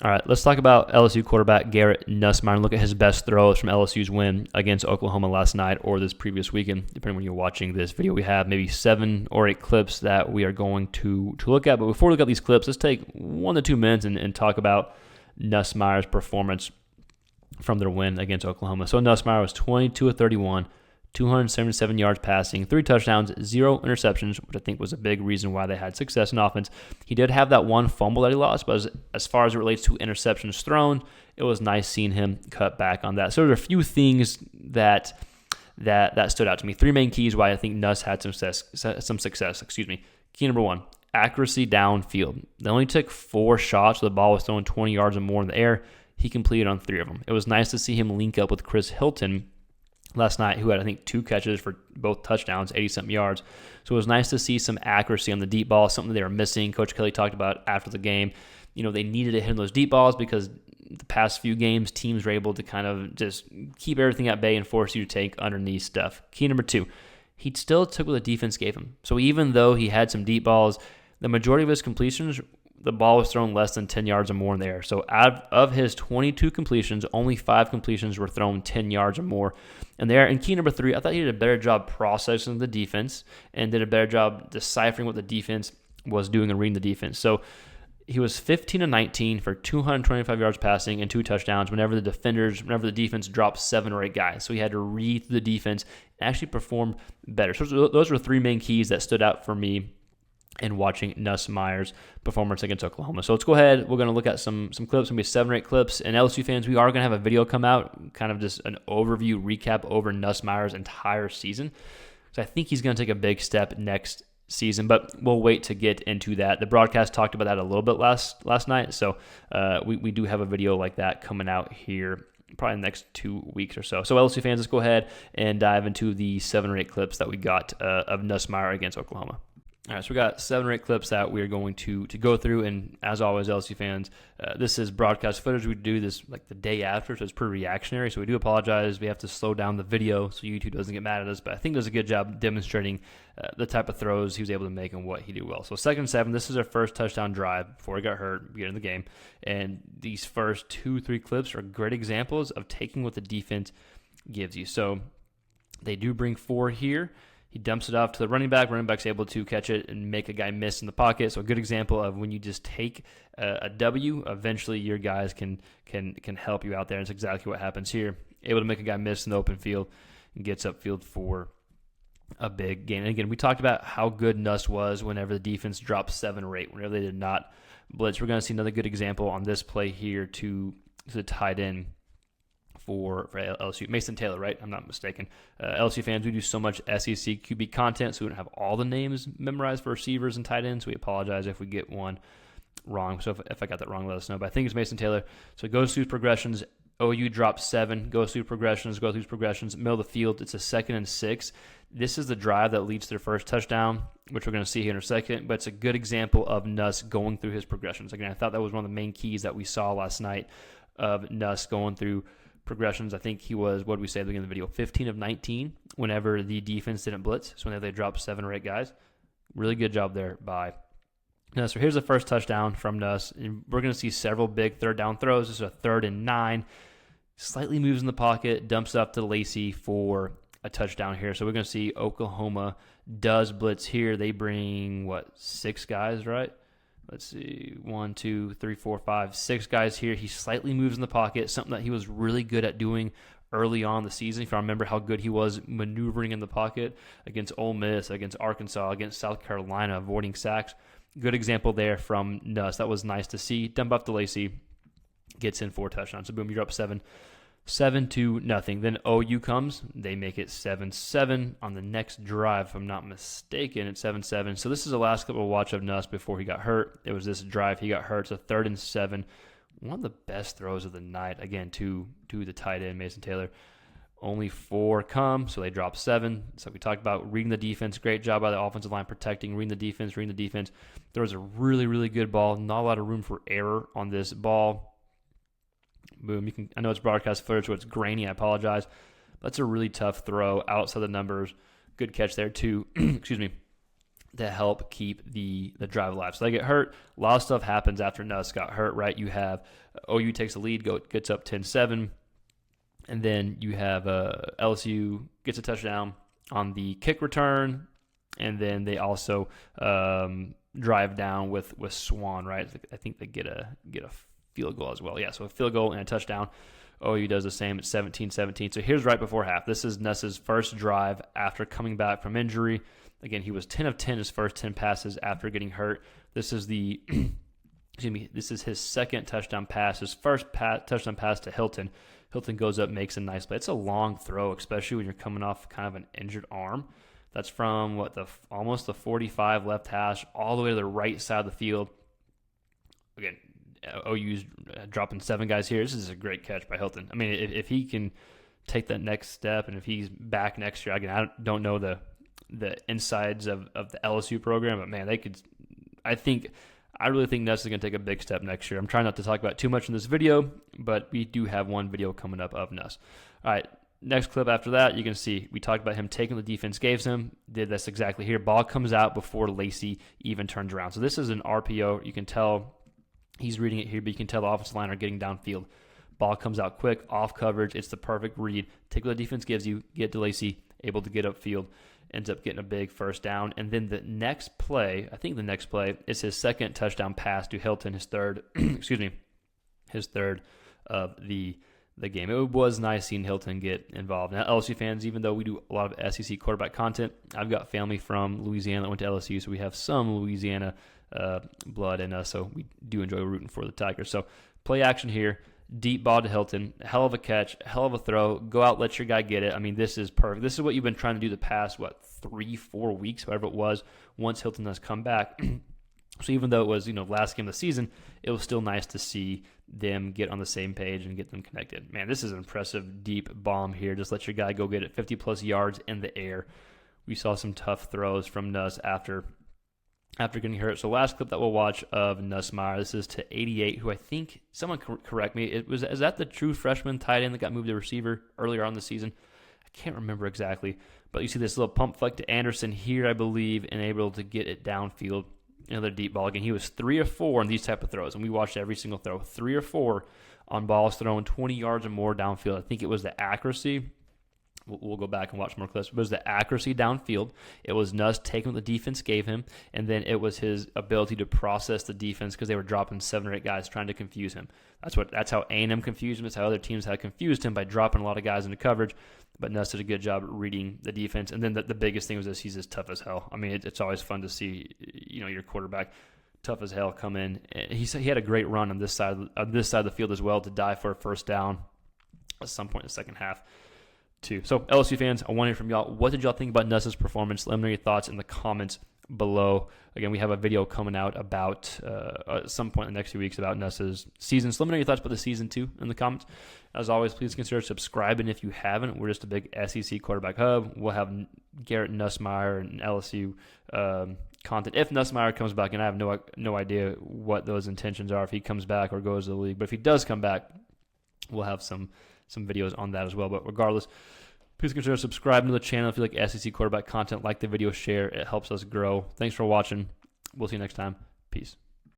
All right, let's talk about LSU quarterback Garrett Nussmeier and look at his best throws from LSU's win against Oklahoma last night or this previous weekend, depending on when you're watching this video. We have maybe 7 or 8 clips that we are going to look at. But before we look at these clips, let's take 1 to 2 minutes and talk about Nussmeier's performance from their win against Oklahoma. So Nussmeier was 22 of 31, 277 yards passing, 3 touchdowns, 0 interceptions, which I think was a big reason why they had success in offense. He did have that 1 fumble that he lost, but as far as it relates to interceptions thrown, it was nice seeing him cut back on that. So there are a few things that stood out to me. 3 main keys why I think Nuss had some success. Key number 1, accuracy downfield. They only took 4 shots, so the ball was thrown 20 yards or more in the air. He completed on 3 of them. It was nice to see him link up with Chris Hilton last night, who had, I think, 2 catches for both touchdowns, 80-something yards. So it was nice to see some accuracy on the deep ball, something they were missing. Coach Kelly talked about after the game. They needed to hit those deep balls because the past few games, teams were able to kind of just keep everything at bay and force you to take underneath stuff. Key number 2, he still took what the defense gave him. So even though he had some deep balls, the majority of his completions, the ball was thrown less than 10 yards or more in the air. So out of his 22 completions, only 5 completions were thrown 10 yards or more in the air. And key number 3, I thought he did a better job processing the defense and did a better job deciphering what the defense was doing and reading the defense. So he was 15 of 19 for 225 yards passing and 2 touchdowns whenever the defense dropped 7 or 8 guys. So he had to read the defense and actually perform better. So those were 3 main keys that stood out for me in watching Nussmeier's performance against Oklahoma. So let's go ahead. We're going to look at some clips. Going to be 7 or 8 clips. And LSU fans, we are going to have a video come out, kind of just an overview recap over Nussmeier's entire season. So I think he's going to take a big step next season, but we'll wait to get into that. The broadcast talked about that a little bit last night. So we do have a video like that coming out here probably in the next 2 weeks or so. So LSU fans, let's go ahead and dive into the 7 or 8 clips that we got of Nussmeier against Oklahoma. All right, so we got 7 or 8 clips that we are going to go through, and as always, LSU fans, this is broadcast footage. We do this like the day after, so it's pretty reactionary, so we do apologize. We have to slow down the video so YouTube doesn't get mad at us, but I think does a good job demonstrating the type of throws he was able to make and what he did well. So 2nd and 7, this is our first touchdown drive before he got hurt, beginning of the game, and these first 2-3 clips are great examples of taking what the defense gives you. So they do bring 4 here. He dumps it off to the running back. Running back's able to catch it and make a guy miss in the pocket. So a good example of when you just take a W, eventually your guys can help you out there. And it's exactly what happens here. Able to make a guy miss in the open field and gets upfield for a big gain. And again, we talked about how good Nuss was whenever the defense dropped 7 or 8, whenever they did not blitz. We're going to see another good example on this play here to the tight end for LSU. Mason Taylor, right? I'm not mistaken. LSU fans, we do so much SEC QB content, so we don't have all the names memorized for receivers and tight ends. We apologize if we get one wrong. So if I got that wrong, let us know. But I think it's Mason Taylor. So it goes through progressions. OU drops 7, goes through progressions, middle of the field. It's a 2nd and 6. This is the drive that leads to their first touchdown, which we're going to see here in a second. But it's a good example of Nuss going through his progressions. Again, I thought that was one of the main keys that we saw last night of Nuss going through progressions. I think he was, what did we say at the beginning of the video, 15 of 19 whenever the defense didn't blitz. So whenever they dropped 7 or 8 guys. Really good job there by Nuss. So here's the first touchdown from Nuss. And we're going to see several big 3rd down throws. This is a 3rd and 9. Slightly moves in the pocket, dumps up to Lacey for a touchdown here. So we're going to see Oklahoma does blitz here. They bring, 6 guys, right? Let's see, 1, 2, 3, 4, 5, 6 guys here. He slightly moves in the pocket, something that he was really good at doing early on in the season. If I remember how good he was maneuvering in the pocket against Ole Miss, against Arkansas, against South Carolina, avoiding sacks. Good example there from Nuss. That was nice to see. Dump off to Lacey, gets in 4 touchdowns. So boom, you're up 7-0. Then OU comes. They make it 7-7 on the next drive. If I'm not mistaken, it's 7-7. So this is the last clip we'll watch of Nuss before he got hurt. It was this drive he got hurt. It's a 3rd and 7. One of the best throws of the night, again, to the tight end, Mason Taylor. Only 4 come, so they drop 7. So we talked about reading the defense. Great job by the offensive line protecting, reading the defense. There was a really, really good ball. Not a lot of room for error on this ball. Boom. I know it's broadcast footage, so it's grainy. I apologize. That's a really tough throw outside the numbers. Good catch there, too. Excuse me. to help keep the drive alive. So they get hurt. A lot of stuff happens after Nuss got hurt, right? You have OU takes the lead, gets up 10-7, and then you have LSU gets a touchdown on the kick return, and then they also drive down with Swan, right? I think they get a field goal as well. Yeah, so a field goal and a touchdown. OU does the same at 17-17. So here's right before half. This is Nuss's first drive after coming back from injury. Again, he was 10 of 10 his first 10 passes after getting hurt. This is the this is his second touchdown pass, his first touchdown pass to Hilton. Hilton goes up, makes a nice play. It's a long throw, especially when you're coming off kind of an injured arm. That's from almost the 45 left hash all the way to the right side of the field. Again, OU's dropping 7 guys here. This is a great catch by Hilton. I mean, if he can take that next step, and if he's back next year, again, I don't know the insides of the LSU program, but man, they could. I really think Nuss is going to take a big step next year. I'm trying not to talk about too much in this video, but we do have one video coming up of Nuss. All right, next clip after that, you can see we talked about him taking what the defense gave him. Did this exactly here. Ball comes out before Lacey even turns around. So this is an RPO. You can tell he's reading it here, but you can tell the offensive line are getting downfield. Ball comes out quick, off coverage. It's the perfect read. Take what the defense gives you, get to Lacey, able to get upfield, ends up getting a big first down. And then the next play, I think the next play is his second touchdown pass to Hilton, his third, his third of the game. It was nice seeing Hilton get involved. Now, LSU fans, even though we do a lot of SEC quarterback content, I've got family from Louisiana that went to LSU, so we have some Louisiana blood in us, so we do enjoy rooting for the Tigers. So play action here. Deep ball to Hilton, hell of a catch, hell of a throw. Go out, let your guy get it. I mean, this is perfect. This is what you've been trying to do the past, 3-4 weeks, whatever it was, once Hilton has come back. So even though it was, last game of the season, it was still nice to see them get on the same page and get them connected. Man, this is an impressive deep bomb here. Just let your guy go get it 50-plus yards in the air. We saw some tough throws from Nuss after getting hurt. So last clip that we'll watch of Nussmeier, this is to 88, who I think, someone correct me, is that the true freshman tight end that got moved to receiver earlier on the season? I can't remember exactly, but you see this little pump flick to Anderson here, I believe, and able to get it downfield. Another deep ball. Again, he was 3 of 4 on these type of throws, and we watched every single throw. 3 or 4 on balls thrown 20 yards or more downfield. I think it was the accuracy. We'll go back and watch more clips. It was the accuracy downfield. It was Nuss taking what the defense gave him, and then it was his ability to process the defense because they were dropping 7 or 8 guys trying to confuse him. That's how A&M confused him. That's how other teams had confused him by dropping a lot of guys into coverage. But Nuss did a good job reading the defense. And then the biggest thing was this: he's as tough as hell. I mean, it's always fun to see your quarterback tough as hell come in. He had a great run on this side of the field as well to die for a first down at some point in the second half too. So LSU fans, I want to hear from y'all. What did y'all think about Nuss's performance? Let me know your thoughts in the comments below. Again, we have a video coming out about at some point in the next few weeks about Nuss's season. So let me know your thoughts about the season too in the comments. As always, please consider subscribing if you haven't. We're just a big SEC quarterback hub. We'll have Garrett Nussmeier and LSU content. If Nussmeier comes back, and I have no idea what those intentions are, if he comes back or goes to the league. But if he does come back, we'll have some videos on that as well. But regardless, please consider subscribing to the channel if you like SEC quarterback content. Like the video, share. It helps us grow. Thanks for watching. We'll see you next time. Peace.